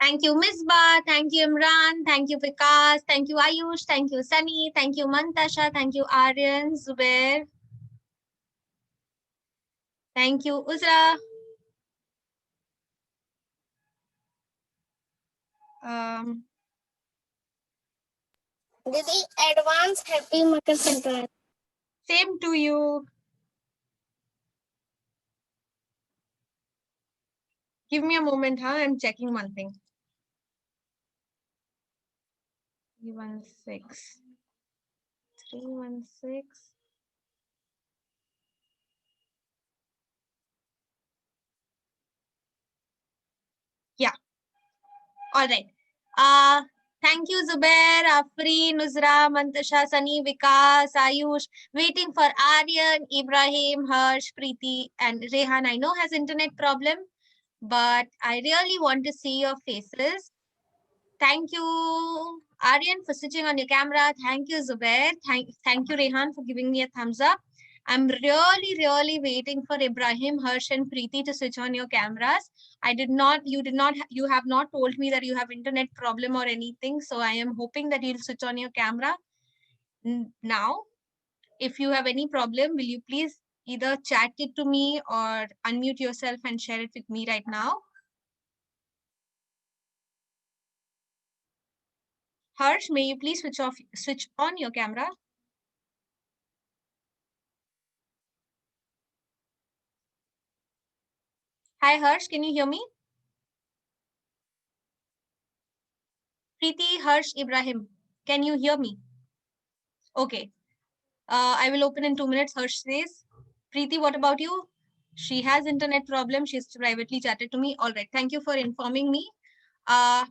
Thank you, Misbah. Thank you, Imran. Thank you, Vikas. Thank you, Ayush. Thank you, Sunny. Thank you, Mantasha. Thank you, Aryan, Zubair. Thank you, Uzra. Didi, advance happy Makar Sankranti. Same to you. Give me a moment, huh? I'm checking one thing. 316. 316. Yeah. All right. Thank you, Zubair, Afri, Nuzra, Mantasha, Sunny, Vikas, Ayush. Waiting for Aryan, Ibrahim, Harsh, Preeti, and Rehan. I know has internet problem, but I really want to see your faces. Thank you, Aryan, for switching on your camera. Thank you, Zubair. Thank you, Rehan, for giving me a thumbs up. I'm really waiting for Ibrahim, Harsh, and Preeti to switch on your cameras. You have not told me that you have internet problem or anything. So I am hoping that you'll switch on your camera now. If you have any problem, will you please either chat it to me or unmute yourself and share it with me right now? Harsh, may you please switch on your camera? Hi, Harsh, can you hear me? Preeti, Harsh, Ibrahim, can you hear me? Okay. I will open in 2 minutes, Harsh says. Preeti, what about you? She has internet problem. She's privately chatted to me. All right. Thank you for informing me. I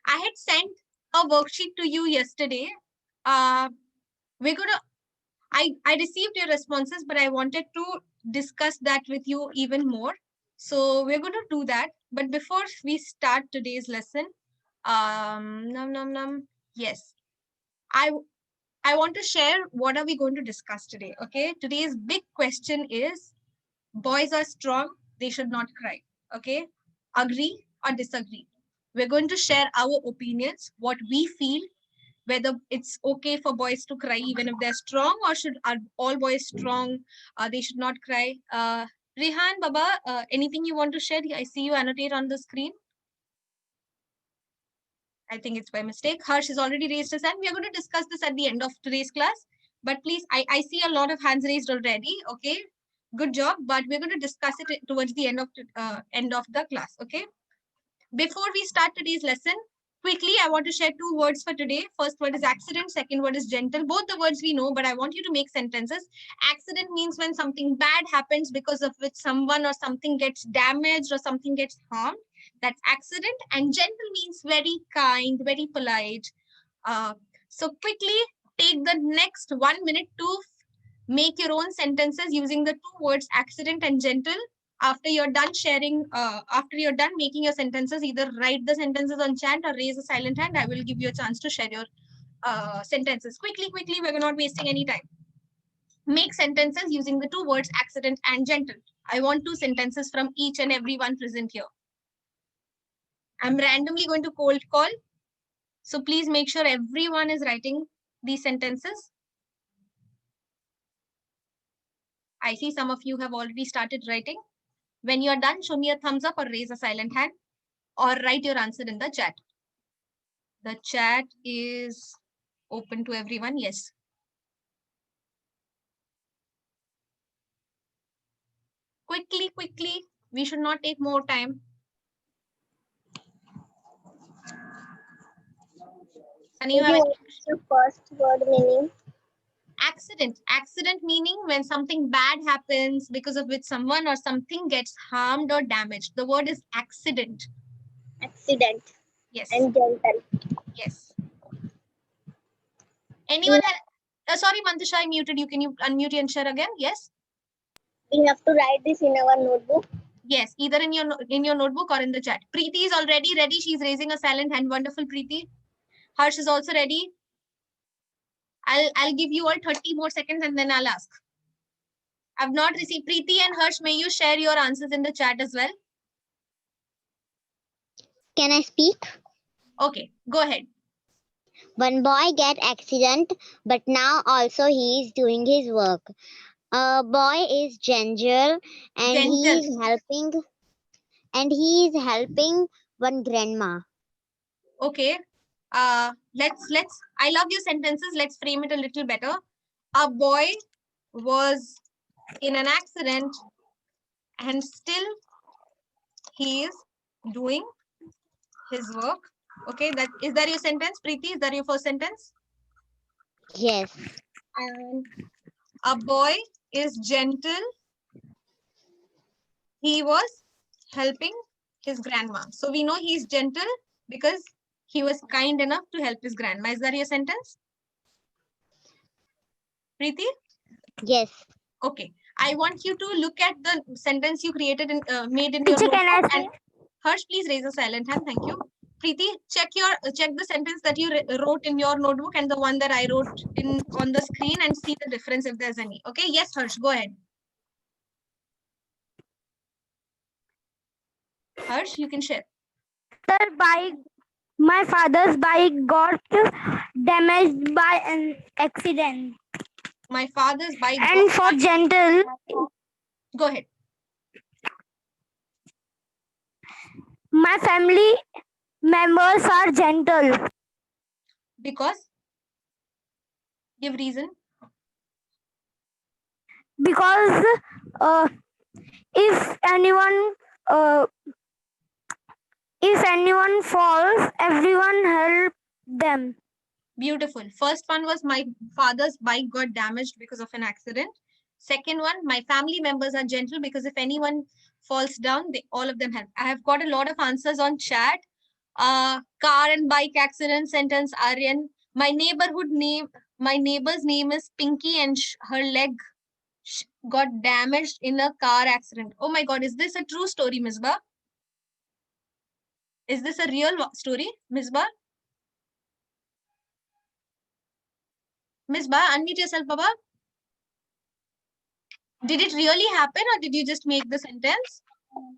had sent a worksheet to you yesterday. We're going to, I received your responses, but I wanted to discuss that with you even more. So we're going to do that. But before we start today's lesson, yes, I want to share what are we going to discuss today. Okay, today's big question is boys are strong, they should not cry. Okay, agree or disagree? We're going to share our opinions, what we feel, whether it's okay for boys to cry even if they're strong, or are all boys strong? They should not cry. Rehan, Baba, anything you want to share? I see you annotate on the screen. I think it's by mistake. Harsh has already raised his hand. We are going to discuss this at the end of today's class. But please, I see a lot of hands raised already. Okay, good job. But we're going to discuss it towards the end of the class. Okay. Before we start today's lesson, quickly, I want to share 2 words for today. First word is accident. Second word is gentle. Both the words we know, but I want you to make sentences. Accident means when something bad happens because of which someone or something gets damaged or something gets harmed. That's accident. And gentle means very kind, very polite. So quickly take the next 1 minute to make your own sentences using the 2 words accident and gentle. After you're done after you're done making your sentences, either write the sentences on chat or raise a silent hand. I will give you a chance to share your sentences. Quickly, we're not wasting any time. Make sentences using the 2 words accident and gentle. I want 2 sentences from each and every one present here. I'm randomly going to cold call. So please make sure everyone is writing these sentences. I see some of you have already started writing. When you're done, show me a thumbs up or raise a silent hand or write your answer in the chat. The chat is open to everyone. Yes. Quickly. We should not take more time. Sunny, the first word meaning? Accident. Accident meaning when something bad happens because of which someone or something gets harmed or damaged. The word is accident. Accident. Yes. And gentle. Yes. Anyone? Sorry, Mantasha, I muted you. Can you unmute and share again? Yes. We have to write this in our notebook. Yes, either in your notebook or in the chat. Preeti is already ready. She's raising a silent hand. Wonderful, Preeti. Harsh is also ready. I'll give you all 30 more seconds and then I'll ask. I've not received. Preeti and Harsh, may you share your answers in the chat as well? Can I speak? Okay, go ahead. One boy get accident, but now also he is doing his work. A boy is gentle and he is helping one grandma. Okay. Let's I love your sentences. Let's frame it a little better. A boy was in an accident and still he is doing his work. Okay, that your sentence, Preeti? Is that your first sentence? Yes. And a boy is gentle. He was helping his grandma. So we know he's gentle because he was kind enough to help his grandma. Is that your sentence, Preeti? Yes. Okay. I want you to look at the sentence you created in made in your Teacher, can I notebook. say? And Harsh, please raise a silent hand. Thank you. Preeti, check the sentence that you wrote in your notebook and the one that I wrote on the screen and see the difference if there's any. Okay. Yes, Harsh, go ahead. Harsh, you can share. My father's bike got damaged by an accident. My father's bike. And for gentle, Go ahead. my family members are gentle. Because? Give reason. Because if anyone falls, everyone help them. Beautiful. First one was my father's bike got damaged because of an accident. Second one, my family members are gentle because if anyone falls down, all of them help. I have got a lot of answers on chat. Car and bike accident sentence, Aryan. My neighbor's name is Pinky and her leg got damaged in a car accident. Oh my God, is this a true story, Misbah? Is this a real story, Misbah? Misbah, unmute yourself, Baba. Did it really happen or did you just make the sentence?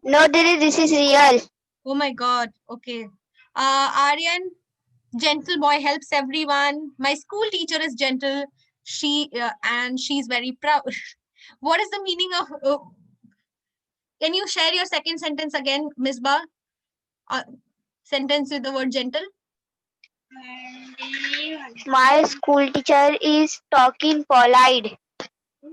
No, Didi, this is real. Oh my God. Okay. Aryan, gentle boy helps everyone. My school teacher is gentle. And she's very proud. What is the meaning of? Can you share your second sentence again, Misbah? Sentence with the word gentle. My school teacher is talking polite.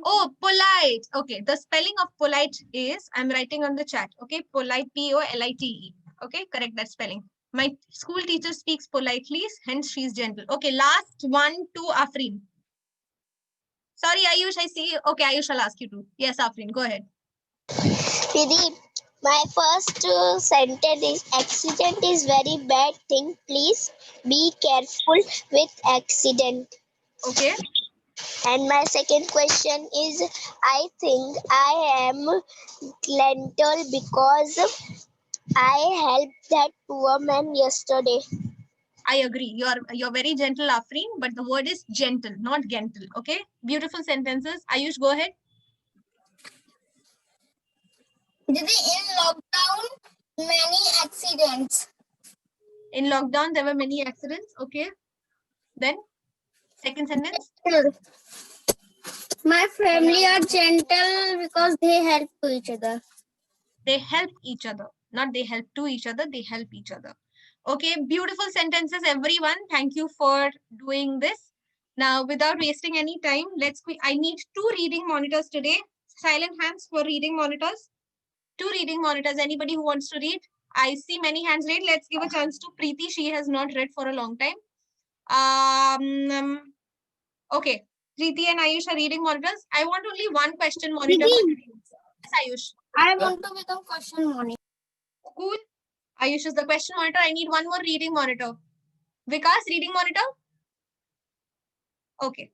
Oh, polite. Okay. The spelling of polite is, I'm writing on the chat. Okay. Polite, Polite. Okay. Correct that spelling. My school teacher speaks politely, hence she's gentle. Okay. Last one to Afrin. Sorry, Ayush, I see. Okay, Ayush, I'll ask you to. Yes, Afrin, go ahead. Didi, my first sentence is accident is very bad thing. Please be careful with accident. Okay. And my second question is, I think I am gentle because I helped that poor man yesterday. I agree. You're very gentle, Afrin, but the word is gentle, not gentle. Okay. Beautiful sentences. Ayush, go ahead. Didi, in lockdown, many accidents. In lockdown, there were many accidents. Okay. Then, second sentence. My family are gentle because they help to each other. They help each other, not they help to each other. They help each other. Okay. Beautiful sentences, everyone. Thank you for doing this. Now, without wasting any time, I need 2 reading monitors today. Silent hands for reading monitors. 2 reading monitors. Anybody who wants to read? I see many hands raised. Let's give a chance to Preeti. She has not read for a long time. Okay. Preeti and Ayush are reading monitors. I want only one question monitor. Yes, Ayush. I want to become question monitor. Cool. Ayush is the question monitor. I need one more reading monitor. Vikas, reading monitor? Okay.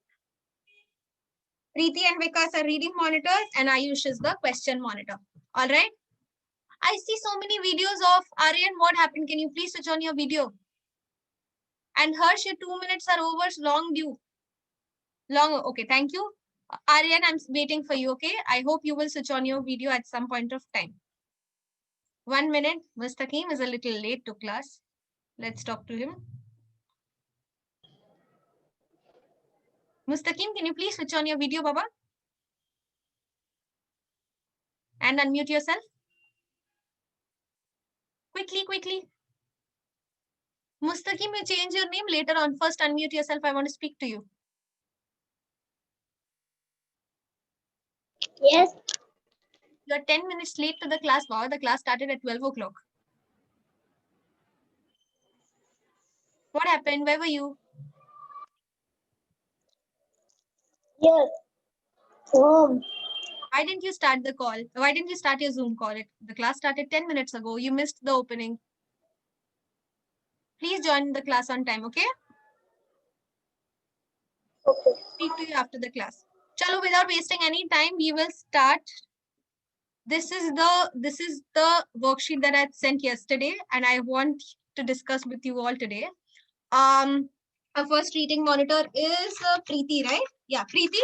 Preeti and Vikas are reading monitors and Ayush is the question monitor. All right. I see so many videos of Aryan. What happened? Can you please switch on your video? And Harsh, your 2 minutes are over. Long due. Okay, thank you. Aryan, I'm waiting for you, okay? I hope you will switch on your video at some point of time. 1 minute. Mustaqim is a little late to class. Let's talk to him. Mustaqim, can you please switch on your video, Baba? And unmute yourself. Quickly, quickly. Mustaqim, you change your name later on. First, unmute yourself. I want to speak to you. Yes. You're 10 minutes late to the class, Baba. The class started at 12 o'clock. What happened? Where were you? Yes. Home. Why didn't you start the call? Why didn't you start your Zoom call? The class started 10 minutes ago. You missed the opening. Please join the class on time, okay? Okay. Speak to you after the class. Chalo, without wasting any time, we will start. This is the worksheet that I sent yesterday, and I want to discuss with you all today. Our first reading monitor is Preeti, right? Yeah, Preeti.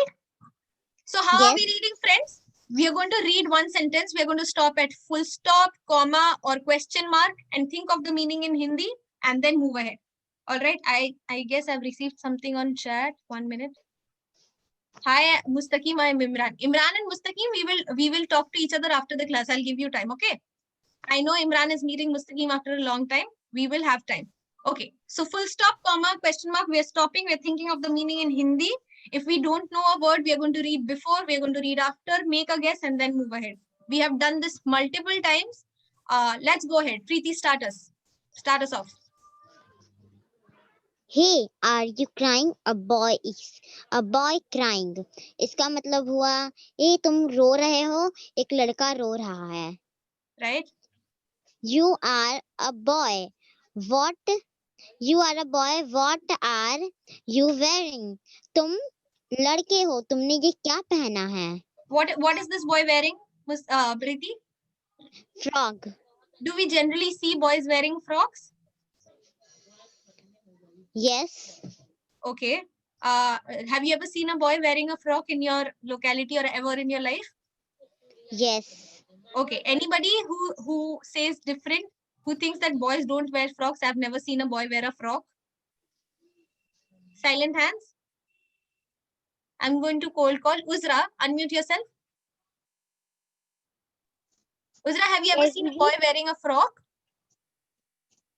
So how are we Yes. reading, friends? We are going to read one sentence. We are going to stop at full stop, comma, or question mark and think of the meaning in Hindi and then move ahead. All right. I guess I've received something on chat. 1 minute. Hi, Mustaqim. I'm Imran. Imran and Mustaqim, we will talk to each other after the class. I'll give you time. Okay. I know Imran is meeting Mustaqim after a long time. We will have time. Okay. So full stop, comma, question mark. We are stopping. We're thinking of the meaning in Hindi. If we don't know a word, we are going to read before, we are going to read after, make a guess, and then move ahead. We have done this multiple times. Let's go ahead. Preeti, start us off. Hey, are you crying? A boy crying. इसका मतलब हुआ ए तुम रो रहे हो, एक लड़का रो रहा है. Right? You are a boy. What? You are a boy. What are you wearing? तुम लड़के हो, तुमने ये क्या पहना है? What is this boy wearing, Preeti? Frog. Do we generally see boys wearing frocks? Yes. Okay. Have you ever seen a boy wearing a frock in your locality or ever in your life? Yes. Okay. Anybody who says different, who thinks that boys don't wear frocks? I've never seen a boy wear a frock. Silent hands. I'm going to cold call. Uzra, unmute yourself. Uzra, have you ever Yes, seen a Didi. boy wearing a frock?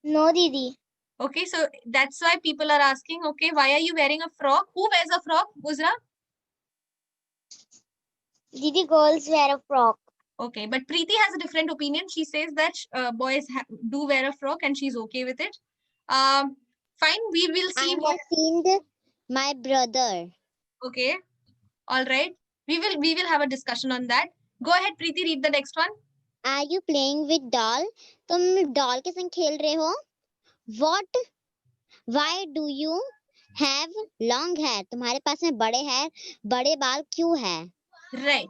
No, Didi. Okay, so that's why people are asking, okay, why are you wearing a frock? Who wears a frock, Uzra? Didi, girls wear a frock. Okay, but Preeti has a different opinion. She says that boys do wear a frock and she's okay with it. Fine, we will I see. have seen my brother. Okay, all right. We will have a discussion on that. Go ahead, Preeti, read the next one. Are you playing with doll? तुम doll के संग खेल रहे हो? What? Why do you have long hair? तुम्हारे पास में बड़े बाल क्यों है? Right.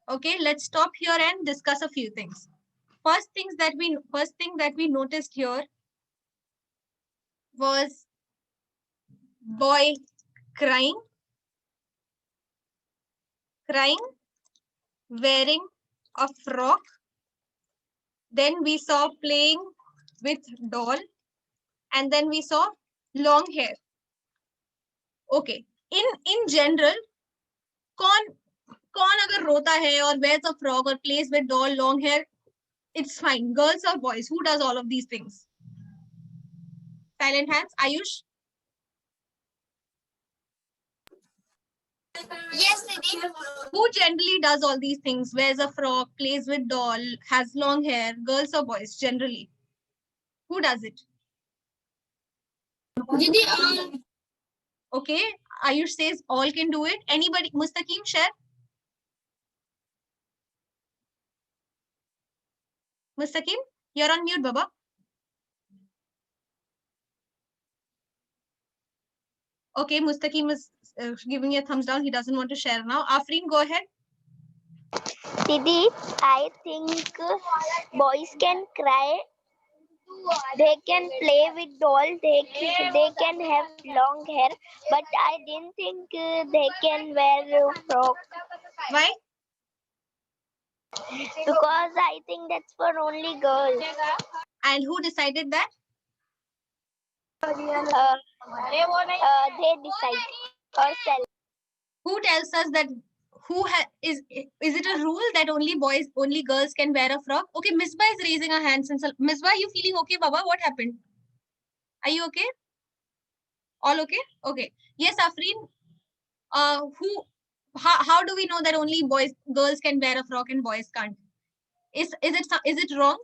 Okay, let's stop here and discuss a few things. First thing that we noticed here was boy crying, wearing a frock. Then we saw playing with doll, and then we saw long hair. Okay. In general, कौन अगर रोता है or wears a frock or plays with doll, long hair, it's fine. Girls or boys, who does all of these things? Silent hands. Ayush? Yes, Didi. Who generally does all these things? Wears a frock, plays with doll, has long hair, girls or boys generally? Who does it? Didi, Okay, Ayush says all can do it. Anybody? Mustaqim, share. Mustaqim, you're on mute, Baba. Okay, Mustaqim is giving a thumbs down. He doesn't want to share now. Afreen, go ahead. Didi, I think boys can cry. They can play with doll. They can have long hair, but I didn't think they can wear a frock. Why? Because I think that's for only girls. And who decided that? They decide herself. Who tells us that? Is it a rule that only girls can wear a frock? Okay, Misbah is raising her hand. Since Misbah, you feeling okay, Baba? What happened? Are you okay? All okay? Okay. Yes, Afreen. How do we know that only girls can wear a frock and boys can't? Is it wrong?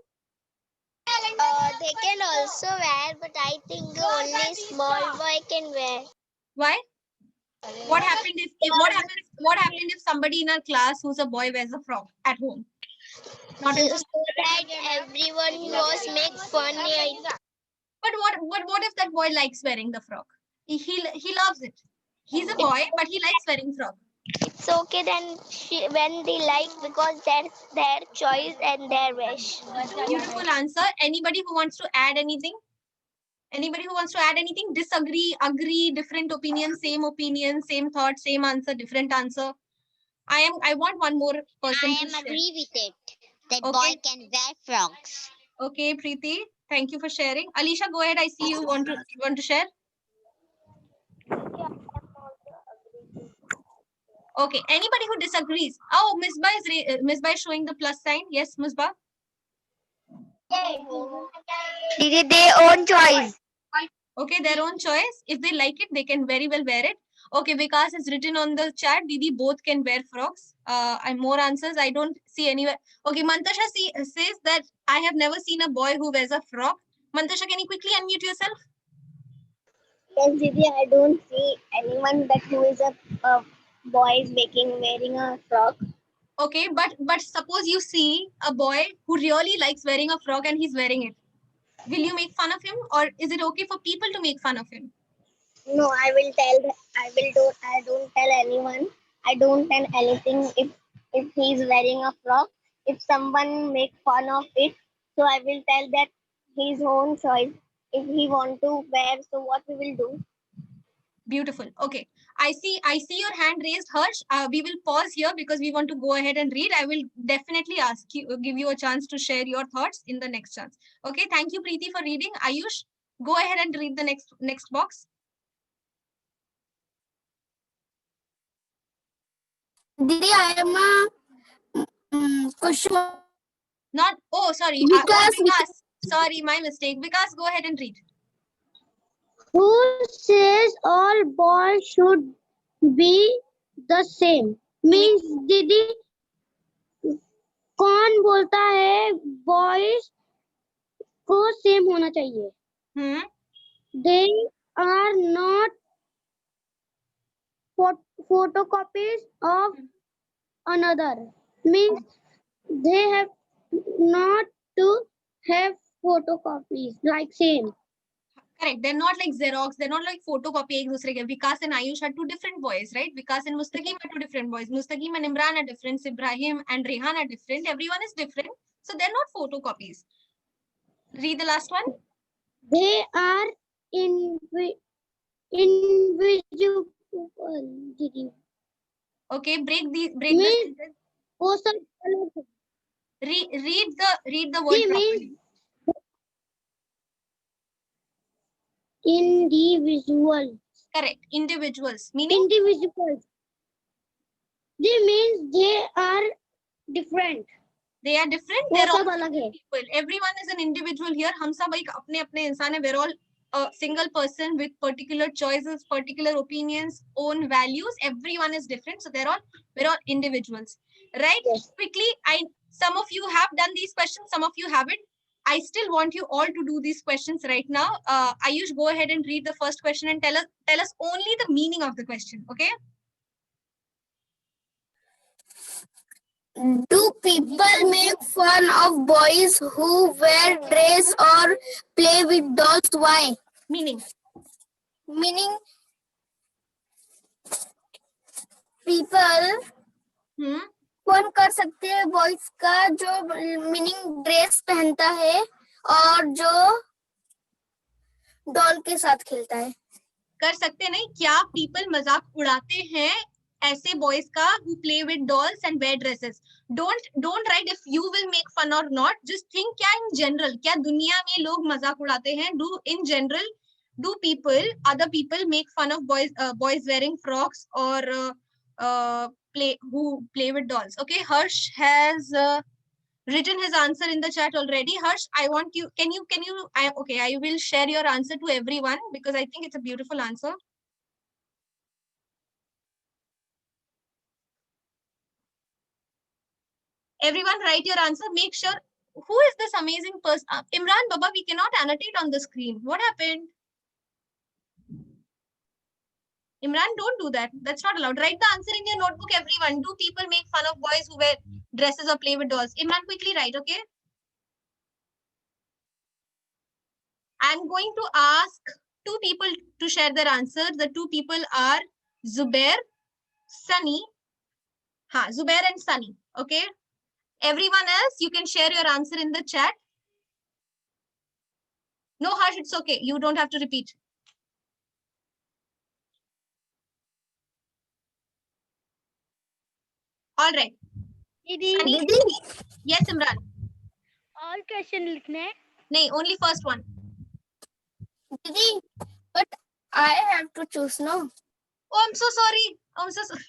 They can also wear, but I think only small boy can wear. Why? What happened what happened if somebody in our class who's a boy wears a frock at home? Not in, So that everyone was make fun. but what if that boy likes wearing the frock? He loves it. He's a boy, but he likes wearing frock. It's okay then when they like, because that's their choice and their wish. Beautiful answer. Anybody who wants to add anything? Anybody who wants to add anything? Disagree, agree, different opinion, same thought, same answer, different answer. I want one more person. I to am share. agree with it. That Okay. boy can wear frocks. Okay, Preeti, thank you for sharing. Alicia, go ahead. I see you want to share. Okay, anybody who disagrees? Oh, Misbah is showing the plus sign. Yes, Misbah. It is their own choice. Okay, their own choice. If they like it, they can very well wear it. Okay, Vikas has written on the chat, Didi, both can wear frocks. And more answers. I don't see anywhere. Okay, Mantasha says that I have never seen a boy who wears a frock. Mantasha, can you quickly unmute yourself? Yes, Didi, I don't see anyone that who is a boy is wearing a frock. Okay, but suppose you see a boy who really likes wearing a frock and he's wearing it. Will you make fun of him, or is it okay for people to make fun of him? No, I don't tell anyone. I don't tell anything if he's wearing a frock. If someone make fun of it, so I will tell that his own choice. If he want to wear, so what we will do? Beautiful. Okay, I see your hand raised, Harsh. We will pause here because we want to go ahead and read. I will definitely give you a chance to share your thoughts in the next chance. Okay, thank you, Preeti, for reading. Ayush, go ahead and read the next box. Didi, I am a question. Not, oh, sorry. Vikas. Sorry, my mistake. Vikas, go ahead and read. Who says all boys should be the same? Means दीदी कौन बोलता है boys को same होना चाहिए? They are not photocopies of another. Means they have not to have photocopies like same. Correct. They're not like Xerox. They're not like photocopy ek dusre ke. Vikas and Ayush are two different boys, right? Vikas and Mustaqim are two different boys. Mustaqim and Imran are different. Ibrahim and Rehan are different. Everyone is different. So they're not photocopies. Read the last one. They are invisible. Okay, break the sentence. वो सब Read the word properly. Individual. Correct. Individuals. Meaning? Individuals. They means they are different. They are different. वो They're सब all अलग है. people. Everyone is an individual here. हम सब एक अपने इंसान हैं. We're all a single person with particular choices, particular opinions, own values. Everyone is different. So we're all individuals. Right? Yes. Quickly, some of you have done these questions, some of you haven't. I still want you all to do these questions right now. Ayush, go ahead and read the first question and tell us only the meaning of the question. Okay? Do people make fun of boys who wear dress or play with dolls? Why? Meaning? Meaning people कौन कर सकते हैं boys का जो meaning dress पहनता है और जो डॉल के साथ खेलता है? कर सकते नहीं क्या? पीपल मजाक उड़ाते हैं ऐसे boys का who play with dolls and wear dresses. Don't write if you will make fun or not. Just think क्या in general, क्या दुनिया में लोग मजाक उड़ाते हैं. Do in general, do other people make fun of boys wearing frocks or who play with dolls? Okay, Harsh has written his answer in the chat already. Harsh, I want you, I will share your answer to everyone because I think it's a beautiful answer. Everyone write your answer. Make sure, who is this amazing person? Imran Baba, we cannot annotate on the screen. What happened? Imran, don't do that. That's not allowed. Write the answer in your notebook, everyone. Do people make fun of boys who wear dresses or play with dolls? Imran, quickly write, okay? I'm going to ask two people to share their answer. The two people are Zubair, Sunny. Zubair and Sunny, okay? Everyone else, you can share your answer in the chat. No, Harsh, it's okay. You don't have to repeat. All right. Sunny? Yes, Imran. All question लिखने हैं. No, only first one. Didi, but I have to choose, no? Oh, I'm so sorry. I'm so sorry.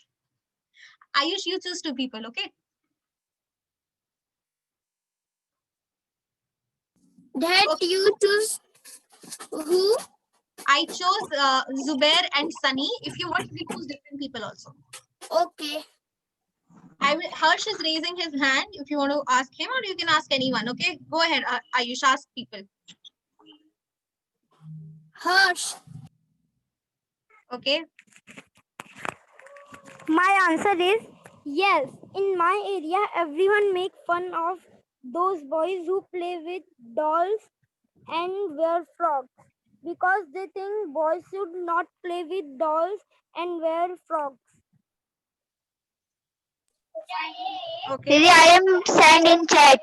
Ayush, you choose two people, okay? Dad, Okay. you choose who? I chose Zubair and Sunny. If you want, we choose different people also. Okay. Harsh is raising his hand. If you want to ask him, or you can ask anyone, okay? Go ahead, Ayush, ask people. Harsh. Okay. My answer is yes. In my area, everyone makes fun of those boys who play with dolls and wear frocks because they think boys should not play with dolls and wear frocks. Okay. Didi, I am sending chat.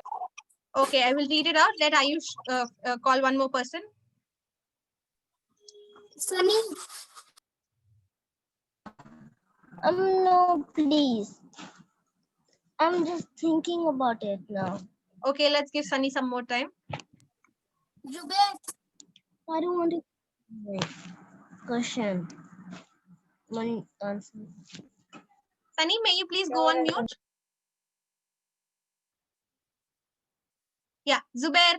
Okay, I will read it out. Let Ayush call one more person. Sunny. No, please. I'm just thinking about it now. Okay, let's give Sunny some more time. Zubair. I don't want to. Question. One answer. Sunny, may you please go on mute? Yeah, Zubair.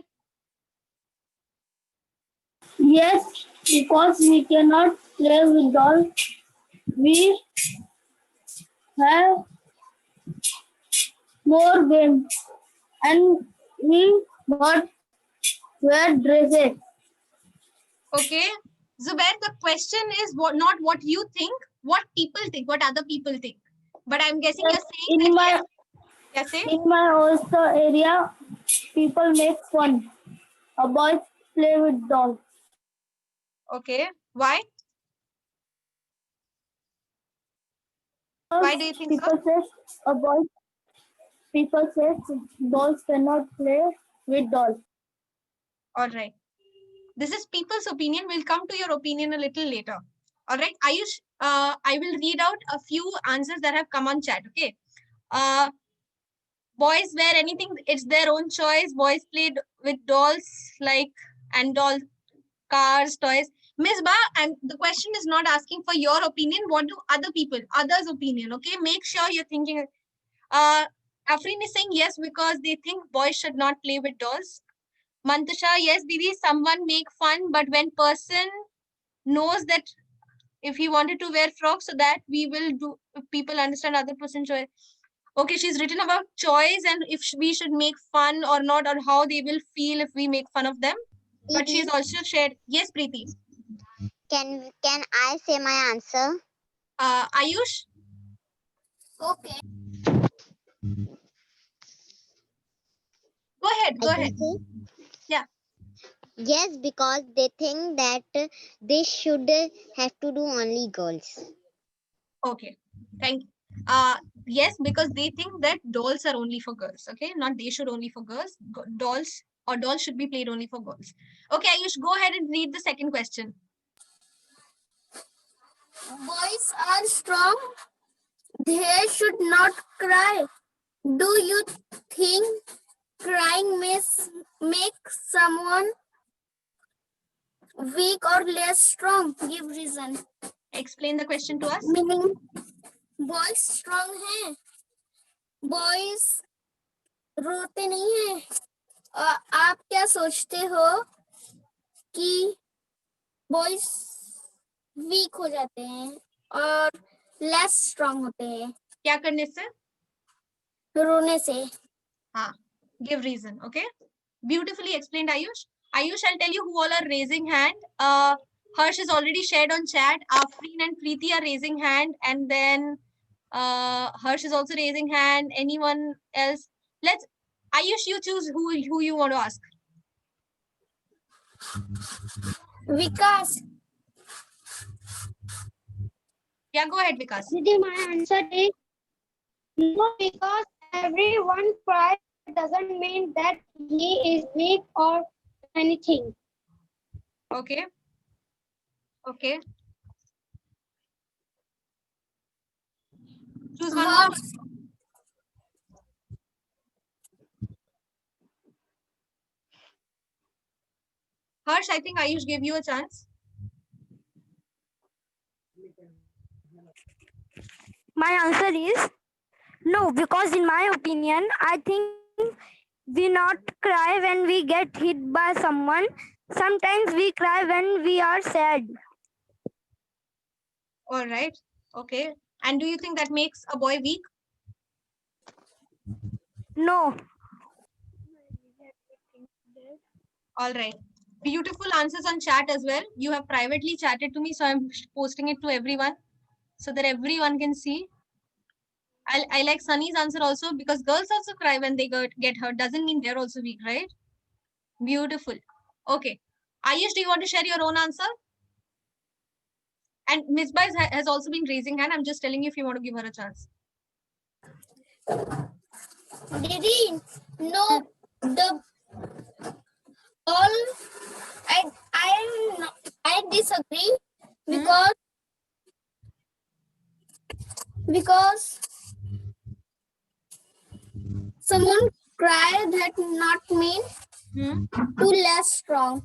Yes, because we cannot play with dolls. We have more games and we not wear dresses. Okay. Zubair, the question is not what you think, what people think, what other people think. But I'm guessing you're saying In that my yes. Yes, say? in my also area, people make fun. A boys play with dolls. Okay. Why? Why do you think so? People say boys cannot play with dolls. All right. This is people's opinion. We'll come to your opinion a little later. All right. Ayush, I will read out a few answers that have come on chat. Okay. Boys wear anything. It's their own choice. Boys played with dolls and doll cars, toys. Ms. Ba, and the question is not asking for your opinion. What do others' opinion? Okay. Make sure you're thinking. Afrin is saying yes because they think boys should not play with dolls. Mantasha, yes, Didi, someone make fun, but when person knows that if he wanted to wear frocks, so that we will do, if people understand other person choice. Okay, she's written about choice and if we should make fun or not, or how they will feel if we make fun of them. But she's also shared, yes, Preeti. Can I say my answer? Ayush? Okay. Go ahead, go I can ahead. say? Yeah. Yes, because they think that they should have to do only girls. Okay, thank you. Yes, because they think that dolls are only for girls. Okay, not they should only for girls. Dolls should be played only for girls. Okay, Ayush, go ahead and read the second question. Boys are strong they should not cry. Do you think crying make someone weak or less strong? Give reason. Explain the question to us. Meaning boys strong हैं, boys रोते नहीं हैं. आप क्या सोचते हो कि boys week हो जाते हैं और लेस स्ट्रांग होते हैं क्या करने से? रोने से? हाँ, give reason. Okay, beautifully explained, Ayush. Ayush, I'll tell you who all are raising hand. Harsh is already shared on chat. Afreen and Preeti are raising hand, and then Harsh is also raising hand. Anyone else? Let's Ayush, you choose who you want to ask. Vikas. Yeah, go ahead, Vikas. Didi, my answer is no, because everyone cries doesn't mean that he is weak or anything. Okay. Okay. Choose one more. Harsh, I think Ayush gave you a chance. My answer is no, because in my opinion, I think we not cry when we get hit by someone. Sometimes we cry when we are sad. All right. Okay. And do you think that makes a boy weak? No. All right. Beautiful answers on chat as well. You have privately chatted to me, so I'm posting it to everyone so that everyone can see. I like Sunny's answer also, because girls also cry when they get hurt. Doesn't mean they're also weak, right? Beautiful. Okay. Ayush, do you want to share your own answer? And Miss Bais has also been raising hand. I'm just telling you if you want to give her a chance. Didi, no, the all I disagree because someone cry that not mean too less strong.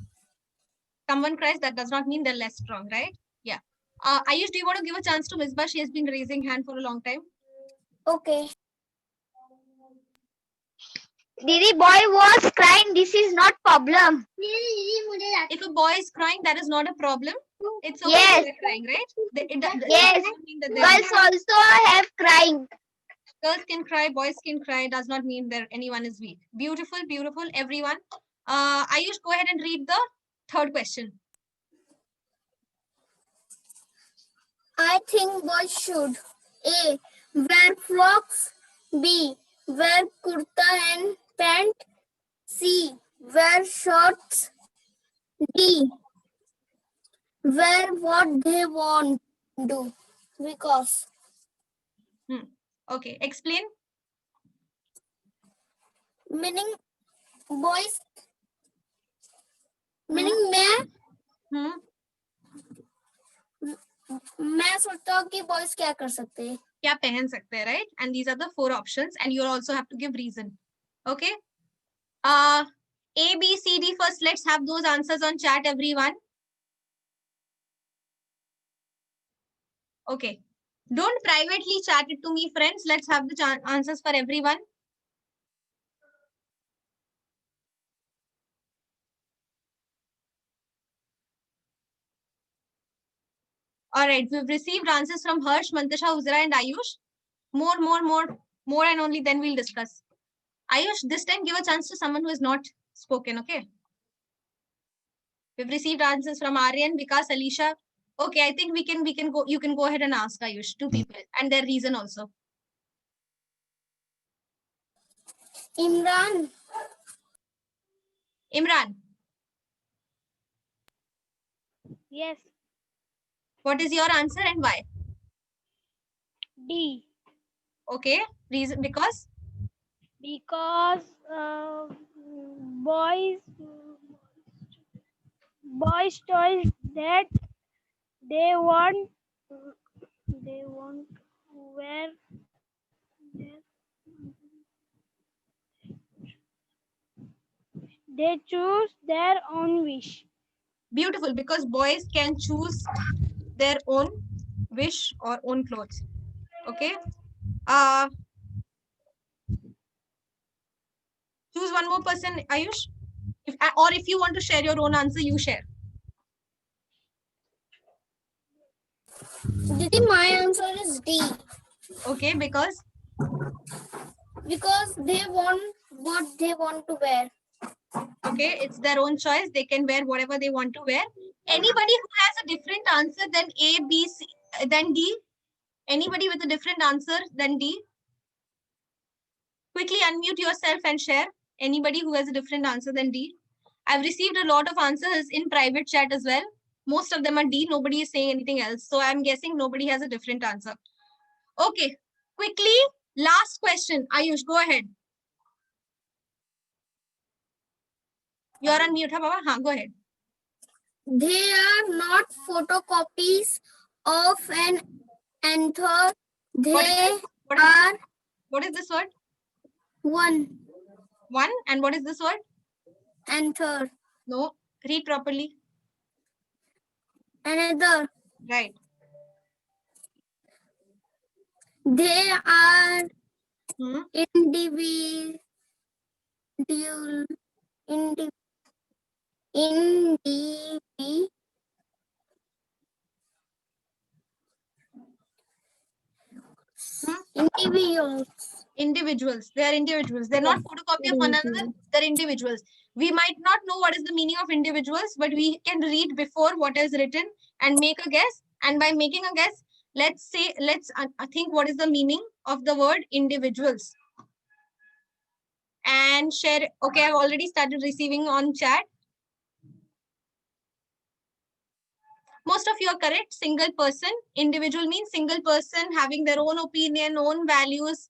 Someone cries, that does not mean they're less strong, right? Yeah. Ayush, do you want to give a chance to Misbah? She has been raising hand for a long time. Okay. Didi, boy was crying. This is not problem. If a boy is crying, that is not a problem. It's okay Yes. if they're crying, right? Yes. Doesn't mean that they're Girls also have crying. girls can cry, boys can cry, does not mean that anyone is weak. Beautiful, beautiful, everyone. Ayush, go ahead and read the third question. I think boys should A. Wear frocks. B. Wear kurta and pant. C. Wear shorts. D. Wear what they want to do. Because Okay, explain. meaning boys meaning मैं सोचता हूँ कि boys क्या कर सकते हैं क्या पहन सकते हैं, right? And these are the 4 options, and you also have to give reason. Okay. A, B, C, D first. Let's have those answers on chat, everyone. Okay. Don't privately chat it to me, friends. Let's have the answers for everyone. All right. We've received answers from Harsh, Mantasha, Uzra, and Ayush. More, and only then we'll discuss. Ayush, this time give a chance to someone who has not spoken, okay? We've received answers from Aryan, Vikas, Alisha. Okay, I think we can go. You can go ahead and ask Ayush, 2 people, and their reason also. Imran. Yes. What is your answer and why? D. Okay, reason because Because boys toys that they want wear they choose their own wish. Beautiful, because boys can choose their own wish or own clothes. Okay. Choose one more person, Ayush. Or if you want to share your own answer, you share. Didi, my answer is D. Okay, because They want what they want to wear. okay, it's their own choice. They can wear whatever they want to wear. Anybody who has a different answer than A, B, C, than D? Anybody with a different answer than D? Quickly unmute yourself and share. Anybody who has a different answer than D? I've received a lot of answers in private chat as well. Most of them are D. Nobody is saying anything else. So I'm guessing nobody has a different answer. Okay, quickly, last question. Ayush, go ahead. You are on mute, huh, Baba? Haan, go ahead. They are not photocopies of an anther. They What is this word? one One. And what is this word? anther. No, read properly. Another. Right. They are Hmm. individual. Individual. Individuals. Individuals. They are individuals. They're not photocopy of one another. They're individuals. We might not know what is the meaning of individuals, but we can read before what is written and make a guess. And by making a guess, let's think what is the meaning of the word individuals. And share. Okay, I've already started receiving on chat. Most of you are correct. Single person. Individual means single person having their own opinion, own values.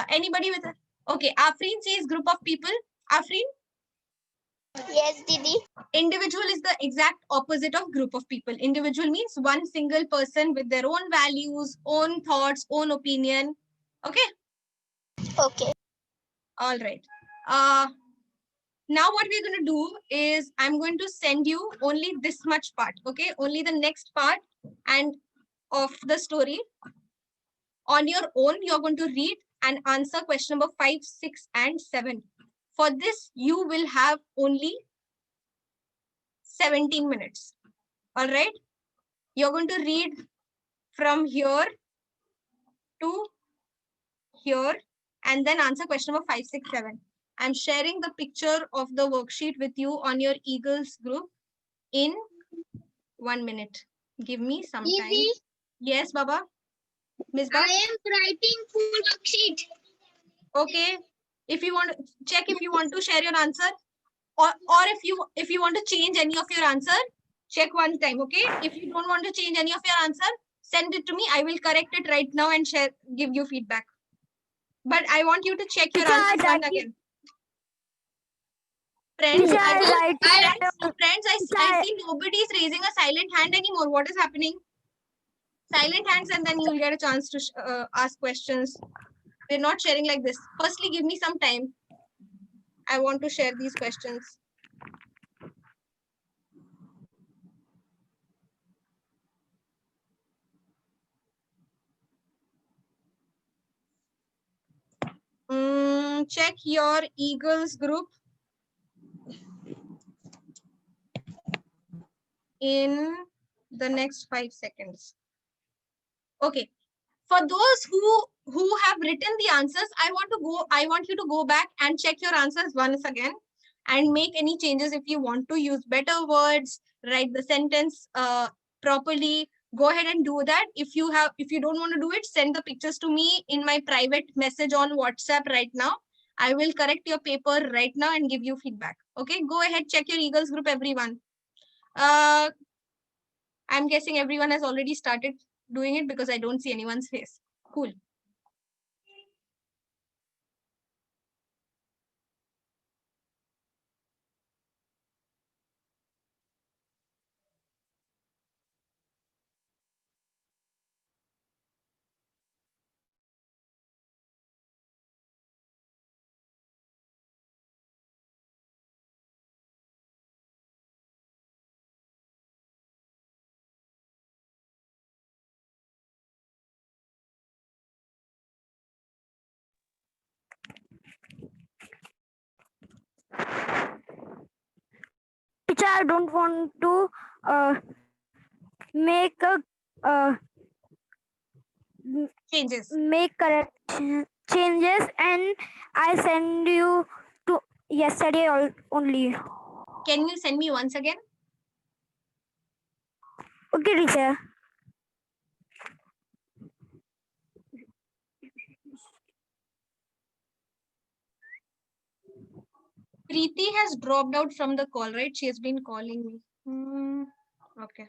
Anybody with okay, Afreen says group of people. Afreen? Yes, Didi. Individual is the exact opposite of group of people. Individual means one single person with their own values, own thoughts, own opinion. Okay? Okay. All right. Now what we're going to do is I'm going to send you only this much part. Okay? Only the next part and of the story. On your own, you're going to read and answer question number 5, 6, and 7. For this, you will have only 17 minutes. All right? You're going to read from here to here and then answer question number 5, 6, 7. I'm sharing the picture of the worksheet with you on your Eagles group in 1 minute. Give me some time. Didi, Yes, Baba. Miss Baba. I am writing full worksheet. Okay. If you want to check if you want to share your answer or if you want to change any of your answer, check one time. Okay. If you don't want to change any of your answer, send it to me. I will correct it right now and give you feedback. But I want you to check your answers once again. Friends, I see nobody is raising a silent hand anymore. What is happening? Silent hands and then you'll get a chance to ask questions. We're not sharing like this. Firstly, give me some time. I want to share these questions. Check your Eagles group in the next 5 seconds. Okay. For those who have written the answers, I want you to go back and check your answers once again and make any changes if you want to use better words, write the sentence properly. Go ahead and do that. If you don't want to do it, send the pictures to me in my private message on WhatsApp right now. I will correct your paper right now and give you feedback. Okay, go ahead, check your Eagles group, everyone. I'm guessing everyone has already started doing it because I don't see anyone's face. Cool. I don't want to make a Changes. make correct changes, and I send you to yesterday only. Can you send me once again? Okay, teacher. Preeti has dropped out from the call, right? She has been calling me. Okay.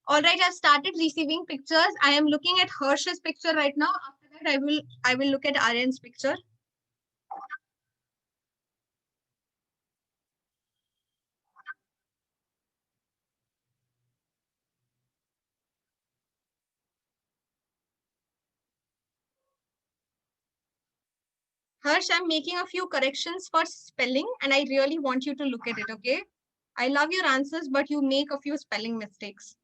All right, I've started receiving pictures. I am looking at Harsh's picture right now. After that, I will look at Aryan's picture. Harsh, I'm making a few corrections for spelling and I really want you to look at it, okay? I love your answers, but you make a few spelling mistakes.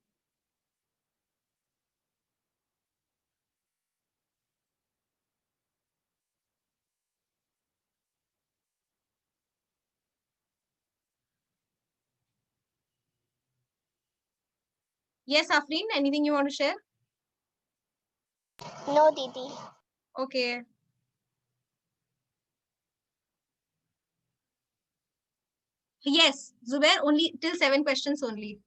Yes, Afreen, anything you want to share? No, Didi. Okay. Yes, Zubair, only till 7 questions only.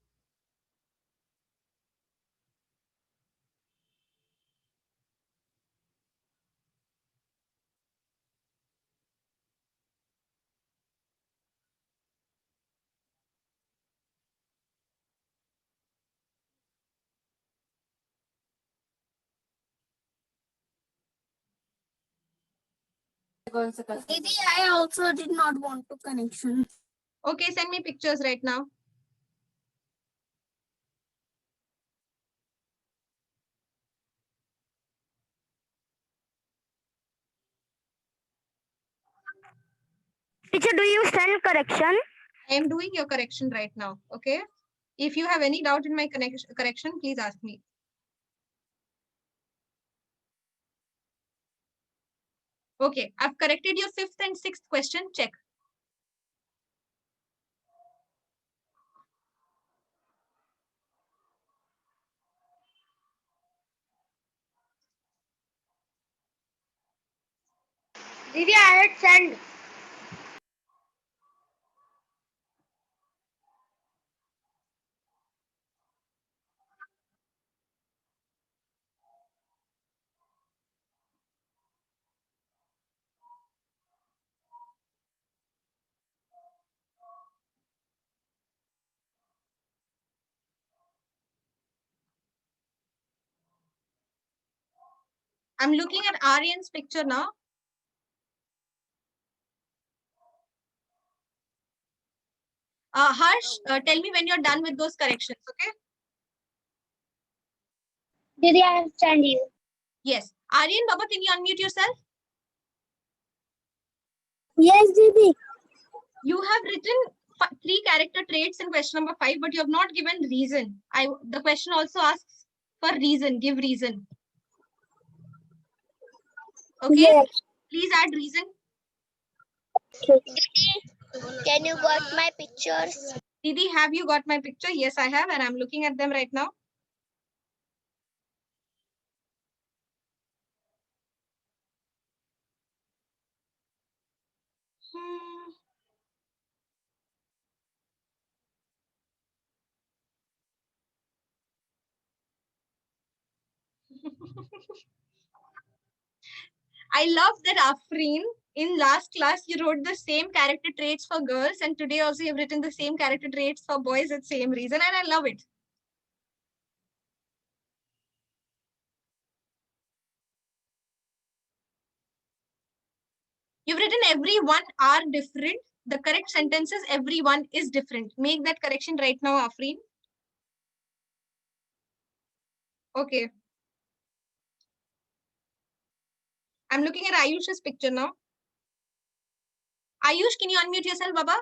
Didi, I also did not want to connection. Okay, send me pictures right now. Teacher, do you send correction? I am doing your correction right now, okay? If you have any doubt in my correction, please ask me. Okay, I've corrected your 5th and 6th question. Check. Didi, I had sent. I'm looking at Aryan's picture now. Harsh, tell me when you're done with those corrections, okay? Didi, I have sent you. Yes. Aryan, Baba, can you unmute yourself? Yes, Didi. You have written 3 character traits in question number 5, but you have not given reason. The question also asks for reason. Give reason. Okay. Yes. Please add reason. Can you got my pictures? Didi, have you got my picture? Yes, I have, and I'm looking at them right now. I love that Afreen, in last class you wrote the same character traits for girls, and today also you've written the same character traits for boys with same reason, and I love it. You've written every one are different. The correct sentences, every one is different. Make that correction right now, Afreen. Okay. I'm looking at Ayush's picture now. Ayush, can you unmute yourself, Baba?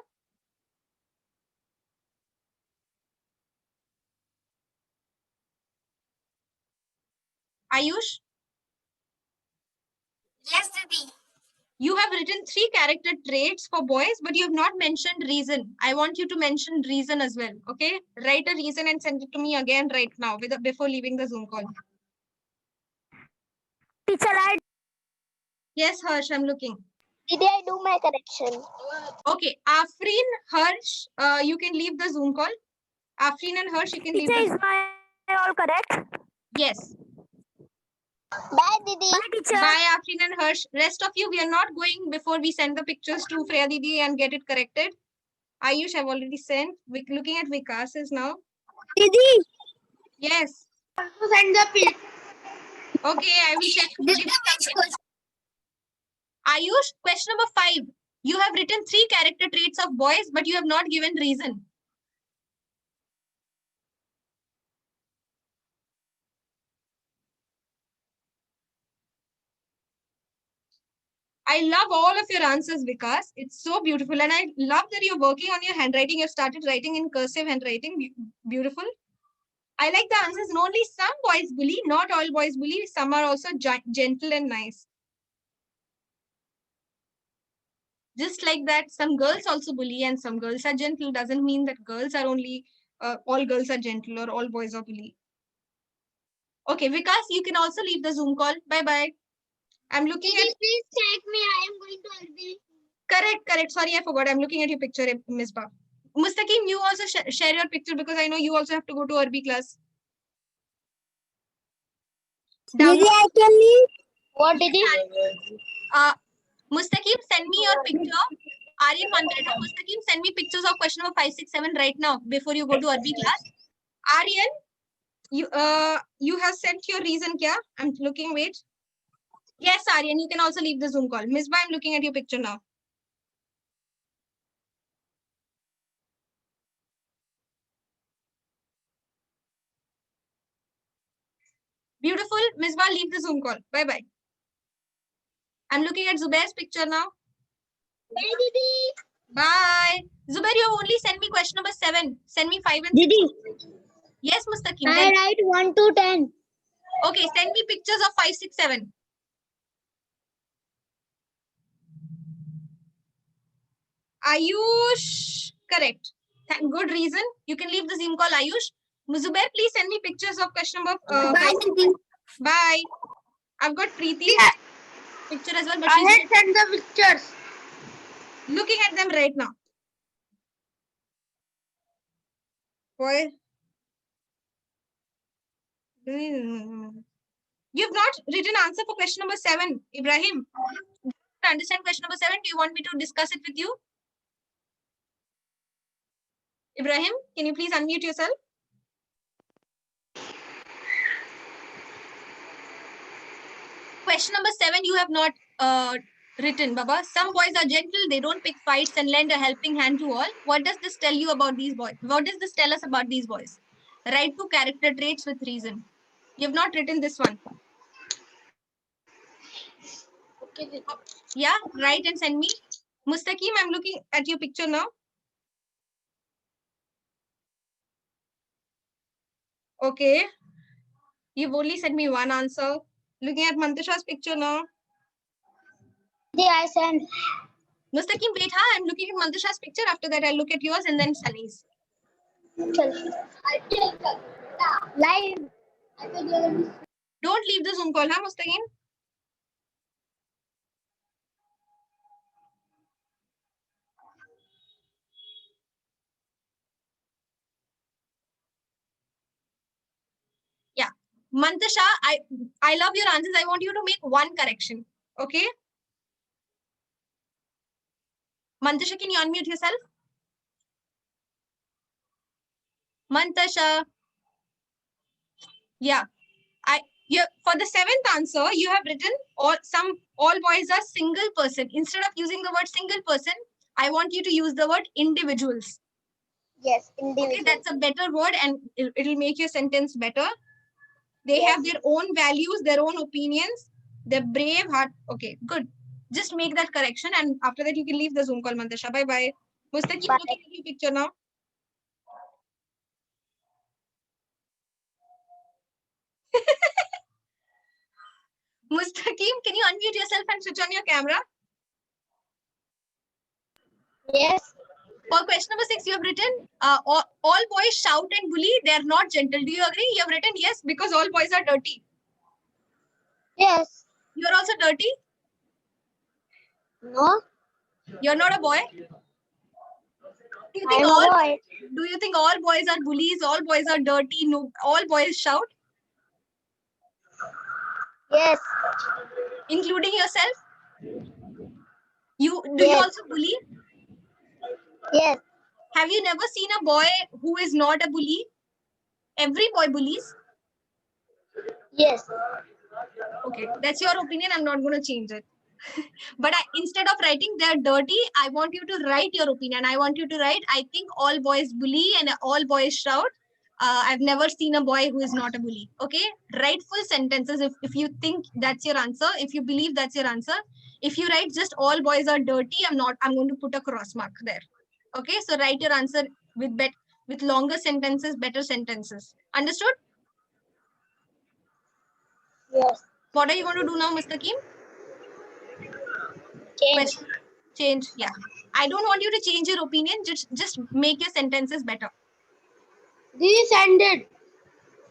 Ayush? Yes, Didi. You have written 3 character traits for boys, but you have not mentioned reason. I want you to mention reason as well. Okay? Write a reason and send it to me again right now before leaving the Zoom call. Teacher, Yes, Harsh, I'm looking. Did I do my correction? Okay, Afreen, Harsh, you can leave the Zoom call. Afreen and Harsh, you can leave the Zoom. my all correct? Yes. Bye, Didi. Bye, teacher. Bye, Afreen and Harsh. Rest of you, we are not going before we send the pictures to Freya Didi and get it corrected. Ayush, I've already sent. We're looking at Vikas's now. Didi. Yes. Send the pic. Okay, I will check. Ayush, question number 5. You have written 3 character traits of boys, but you have not given reason. I love all of your answers, Vikas. It's so beautiful. And I love that you're working on your handwriting. You've started writing in cursive handwriting. Beautiful. I like the answers. And only some boys bully, not all boys bully. Some are also gentle and nice. Just like that, some girls also bully and some girls are gentle. Doesn't mean that girls are only, all girls are gentle or all boys are bully. Okay, Vikas, you can also leave the Zoom call. Bye-bye. I'm looking at... Please take me. I am going to Arbi. Correct. Sorry, I forgot. I'm looking at your picture, Misbah. Mustaqim, you also share your picture because I know you also have to go to Arbi class. Didi, I can leave. What, Didi? Mustaqim, send me your picture. Aryan, 1 minute. Mustaqim, send me pictures of question number 5, 6, 7 right now before you go to Arbi class. Aryan, you have sent your reason, kya? I'm looking, wait. Yes, Aryan, you can also leave the Zoom call. Misbah, I'm looking at your picture now. Beautiful. Misbah, leave the Zoom call. Bye-bye. I'm looking at Zubair's picture now. Bye, Didi. Bye. Zubair, you have only sent me question number 7. Send me 5 and 6. Didi. Yes, Mustaqim. I write 1 to 10. Okay, send me pictures of 5, 6, 7. Ayush, correct. Good reason. You can leave the Zoom call, Ayush. Zubair, please send me pictures of question number. Bye, Didi. Bye. I've got Preeti picture as well, but I she's have sent the pictures. looking at them right now. Boy. You've not written answer for question number 7, Ibrahim. To understand question number 7, do you want me to discuss it with you? Ibrahim, can you please unmute yourself? Question number 7, you have not written, Baba. Some boys are gentle, they don't pick fights and lend a helping hand to all. What does this tell you about these boys? What does this tell us about these boys? Write 2 character traits with reason. You have not written this one. Yeah, write and send me. Mustaqim, I'm looking at your picture now. Okay. You've only sent me one answer. Looking at Mantasha's picture now. Didi, I sent. Mustaqim, wait, huh? I'm looking at Mantasha's picture. After that, I'll look at yours and then Sunny's. Live. Don't leave the Zoom call, huh, Mustaqim? Yeah. Mantasha, I love your answers. I want you to make one correction. Okay? Mantasha, can you unmute yourself? Mantasha. Yeah. For the seventh answer, you have written all boys are single person. Instead of using the word single person, I want you to use the word individuals. Yes, Okay, individual. that's a better word and it'll make your sentence better. They Yes. have their own values, their own opinions. They're brave, heart. Okay, good. Just make that correction and after that you can leave the Zoom call, Mantasha. Bye-bye. Mustaqim, Bye. looking at your picture now. Mustaqim, can you unmute yourself and switch on your camera? Yes. For question number 6, you have written all boys shout and bully. They are not gentle. Do you agree? You have written yes because all boys are dirty. Yes. You are also dirty. No. You're not a boy. Do you I think am a boy. Do you think all boys are bullies? All boys are dirty? No, all boys shout, Yes. including yourself. You Yes. also bully? Yes. Have you never seen a boy who is not a bully? Every boy bullies. Yes. Okay, that's your opinion. I'm not going to change it. But instead of writing they're dirty, I want you to write your opinion. I want you to write, I think all boys bully and all boys shout. I've never seen a boy who is not a bully. Okay, write full sentences if you think that's your answer, if you believe that's your answer. If you write just all boys are dirty, I'm going to put a cross mark there. Okay, so write your answer with longer sentences, better sentences. Understood? Yes. What are you going to do now, Mustaqim? Change. Change. Yeah, I don't want you to change your opinion. Just make your sentences better. Didi send it.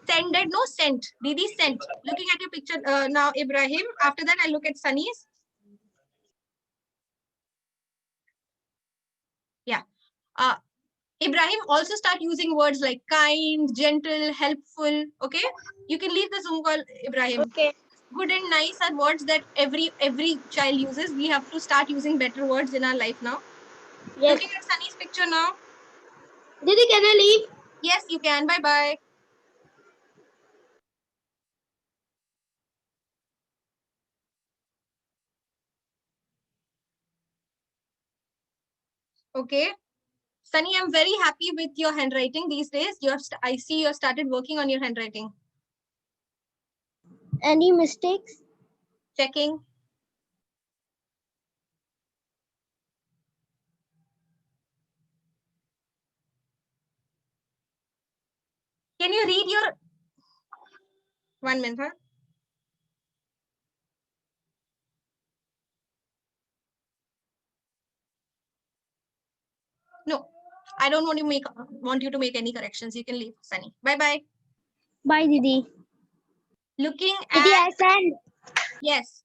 Sended, no, sent. Didi sent. Looking at your picture now, Ibrahim. After that, I look at Sunny's. Yeah. Ibrahim, also start using words like kind, gentle, helpful. Okay, you can leave the Zoom call, Ibrahim. Okay. Good and nice are words that every child uses. We have to start using better words in our life now. Yes. Looking at Sunny's picture now. Didi, can I leave? Yes, you can. Bye bye. Okay. Sunny, I'm very happy with your handwriting these days. I see you have started working on your handwriting. Any mistakes? Checking. Can you read your 1 minute, huh? No, I don't want you to make any corrections. You can leave, Sunny. Bye bye. Bye, Didi. Looking Didi, at I send. yes.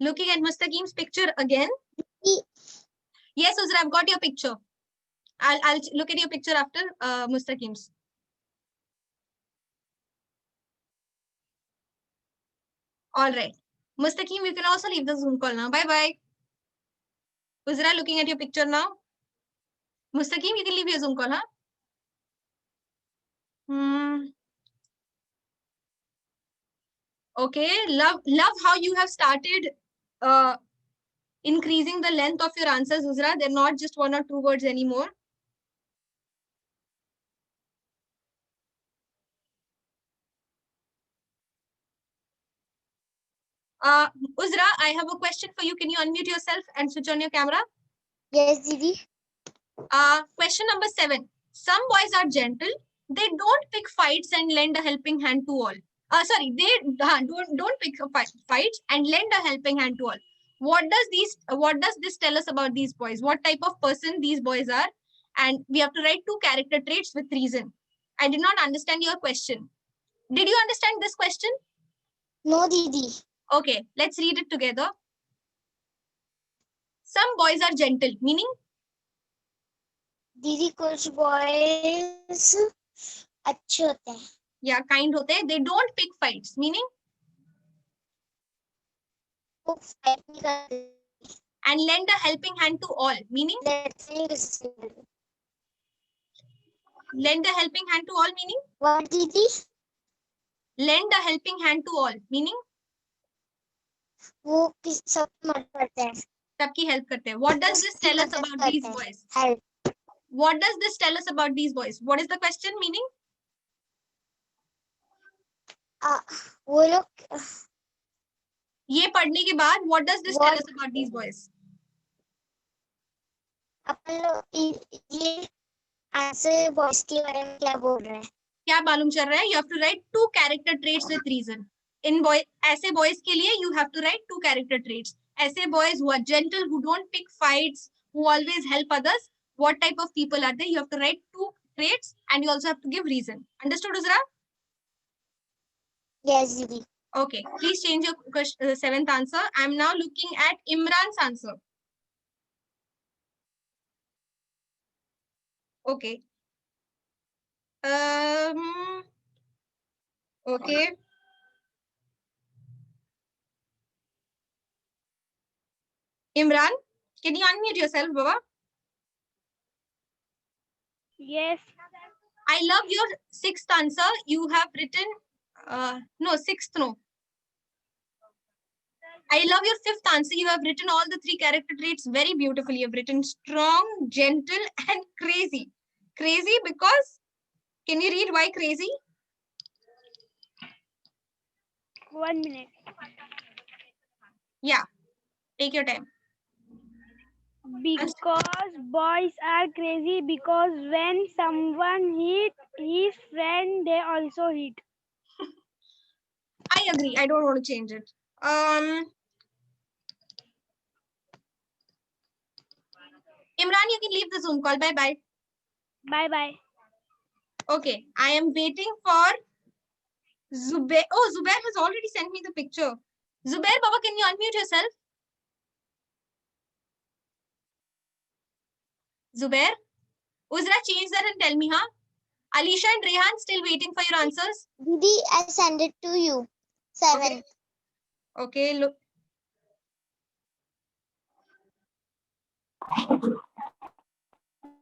Looking at Mustaqim's picture again. Yes, Uzra, I've got your picture. I'll look at your picture after Mustaqim's. All right. Mustaqim, you can also leave the Zoom call now. Bye bye. Uzra, looking at your picture now. Mustaqim, you can leave your Zoom call, huh? Okay, love how you have started increasing the length of your answers, Uzra. They're not just 1 or 2 words anymore. Uzra, I have a question for you. Can you unmute yourself and switch on your camera? Yes, Didi. Question number 7. Some boys are gentle. They don't pick fights and lend a helping hand to all. Sorry, they don't pick fights and lend a helping hand to all. What does this tell us about these boys? What type of person these boys are? And we have to write 2 character traits with reason. I did not understand your question. Did you understand this question? No, Didi. Okay, let's read it together. Some boys are gentle, meaning दीदी कुछ boys अच्छे होते हैं. yeah, kind होते हैं. They don't pick fights, meaning वो fight नहीं करते. and lend a helping hand to all, meaning lend a helping hand to all, meaning What, दीदी? lend a helping hand to all, meaning वो सब मदद करते हैं. सबकी help करते हैं. What does this tell us about these boys? Help. What does this tell us about these boys? What is the question, meaning? वो लोग ये पढ़ने के बाद what does this tell us about these boys? अपन लोग ये आंसर बॉयज के बारे में क्या बोल रहे हैं? क्या मालूम चल रहा है? You have to write 2 character traits with reason. In boy, ऐसे boys के लिए you have to write 2 character traits. ऐसे boys who are gentle, who don't pick fights, who always help others. What type of people are they? You have to write 2 traits and you also have to give reason. Understood, Uzra? Yes, दीदी. Okay, please change your 7th answer. I am now looking at Imran's answer. Okay. Okay. Imran, can you unmute yourself, Baba? Yes. I love your 6th answer. You have written, no, 6th, no. I love your 5th answer. You have written all the 3 character traits very beautifully. You have written strong, gentle, and crazy. Crazy because, can you read why crazy? 1 minute. Yeah, take your time. Because boys are crazy because when someone hit his friend, they also hit. I agree. I don't want to change it. Imran, you can leave the Zoom call. Bye-bye. Bye-bye. Okay, I am waiting for Zubair. Oh, Zubair has already sent me the picture. Zubair, Baba, can you unmute yourself? Zubair? Uzra, change that and tell me, huh? Alisha and Rehan still waiting for your answers? Didi, I send it to you. 7. Okay, look.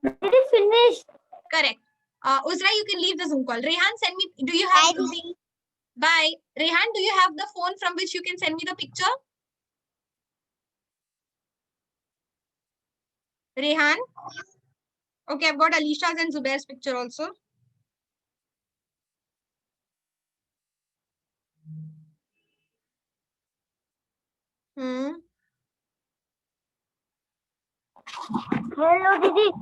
Did you finish? Correct. Uzra, you can leave the Zoom call. Rehan, send me. Do you have the... Bye. Rehan, do you have the phone from which you can send me the picture? Rehan? Okay, I've got Alisha's and Zubair's picture also. Hello, Didi.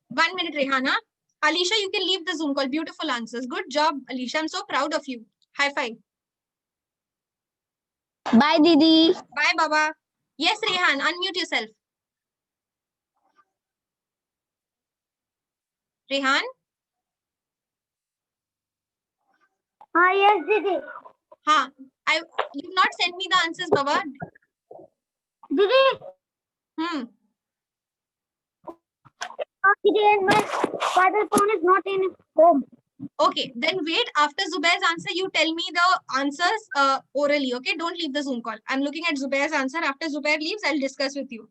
1 minute, Rehana. Alisha, you can leave the Zoom call. Beautiful answers. Good job, Alisha. I'm so proud of you. High five. Bye, Didi. Bye, Baba. Yes, Rehan, unmute yourself. Rehan? Yes, Didi. You've not sent me the answers, Baba. Didi. Didi, and my father's phone is not in home. Okay, then wait. After Zubair's answer, you tell me the answers orally, okay? Don't leave the Zoom call. I'm looking at Zubair's answer. After Zubair leaves, I'll discuss with you.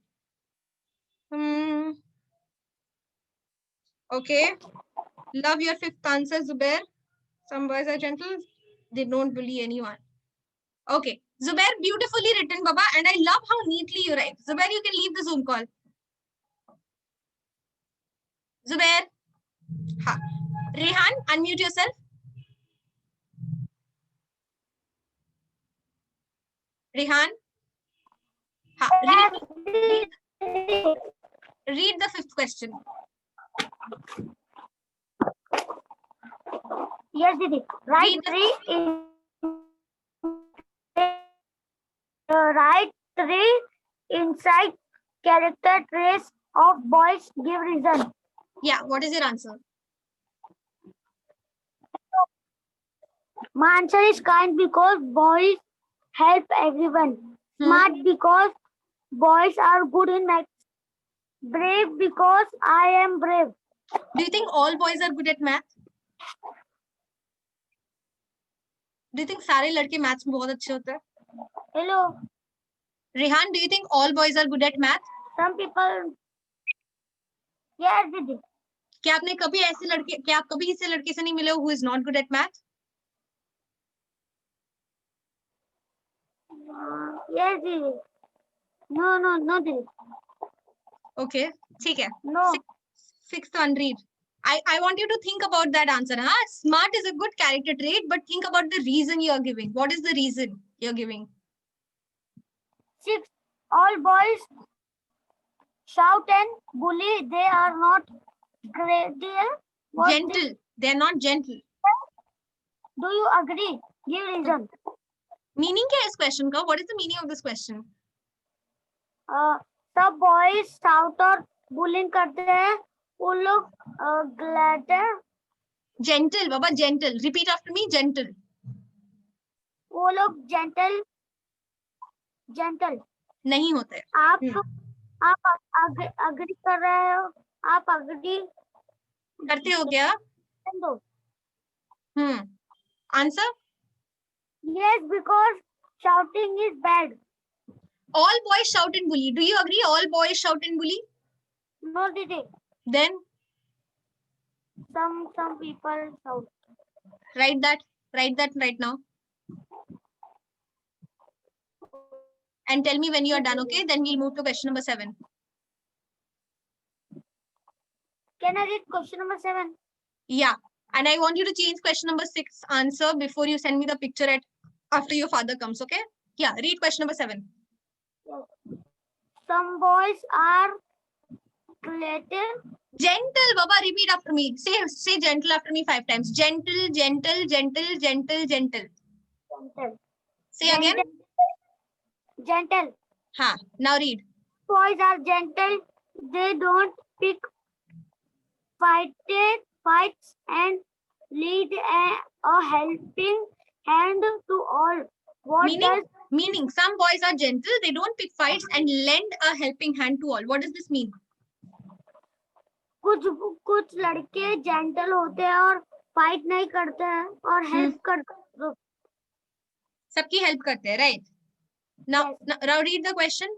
Okay. Love your 5th answer, Zubair. Some boys are gentle. They don't bully anyone. Okay. Zubair, beautifully written, Baba. And I love how neatly you write. Zubair, you can leave the Zoom call. Zubair. Ha. Rehan, unmute yourself. Rehan? Read the fifth question. Yes, Didi. Write Read the- write three inside character traits of boys. Give reason. Yeah, what is your answer? My answer is kind because boys help everyone. Smart because boys are good in maths. Brave because I am brave. Do you think all boys are good at math? Do you think सारे लड़के maths में बहुत अच्छे होते हैं? Hello. Rehan, do you think all boys are good at math? Some people. Yes, Didi. क्या आप कभी ऐसे लड़के से नहीं मिले who is not good at math? Yes, Didi. No, Didi. Okay, ठीक है. No. Sixth one, read. I want you to think about that answer. Huh? Smart is a good character trait, but think about the reason you are giving. What is the reason you're giving? 6. All boys shout and bully. They are not gradual. Gentle. They're not gentle. Do you agree? Give reason. Meaning क्या है इस question का? What is the meaning of this question? सब boys shout और bullying करते हैं. वो लोग glad. Gentle, Baba, gentle. Repeat after me, gentle. वो लोग gentle नहीं होते. आप agree कर रहे हो? आप agree करते हो क्या? Answer? Yes, because shouting is bad. All boys shout and bully. Do you agree? All boys shout and bully? No, Didi. Then Some people shout. write that right now. And tell me when you are done, okay? Then we'll move to question number 7. Can I read question number 7? Yeah. And I want you to change question number 6 answer before you send me the picture after your father comes, okay? Yeah, read question number 7. Some boys are little. Gentle, Baba, repeat after me. Say gentle after me 5 times. Gentle, gentle, gentle, gentle, gentle. Say again. Gentle. Now read. Boys are gentle. They don't pick fights and lead a helping hand to all. Meaning some boys are gentle. They don't pick fights and lend a helping hand to all. What does this mean? कुछ लड़के gentle होते हैं और fight नहीं करते हैं और help करते हैं. सबकी हेल्प करते हैं, right? Now read the question.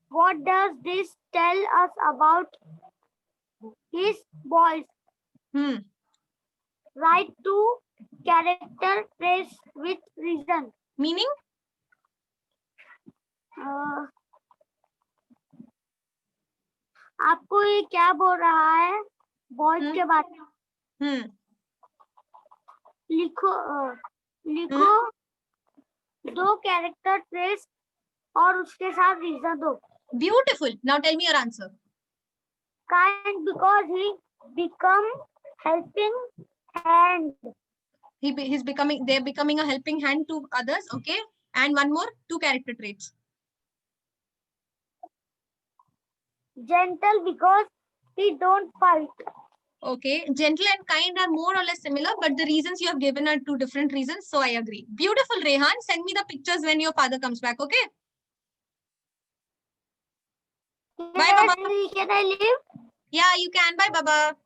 What does this tell us about his boys? Write 2 character traits with reason. Meaning? आपको ये क्या बोल रहा है बॉयज के बारे में? लिखो 2 कैरेक्टर ट्रेट्स और उसके साथ रीजन दो. Beautiful. Now tell me your answer. Kind because he become helping hand. They're becoming a helping hand to others, okay? And one more, 2 character traits. Gentle because he don't fight. Okay, gentle and kind are more or less similar, but the reasons you have given are 2 different reasons, so I agree. Beautiful, Rehan. Send me the pictures when your father comes back, okay? Bye, Baba. Can I leave? Yeah, you can. Bye, Baba.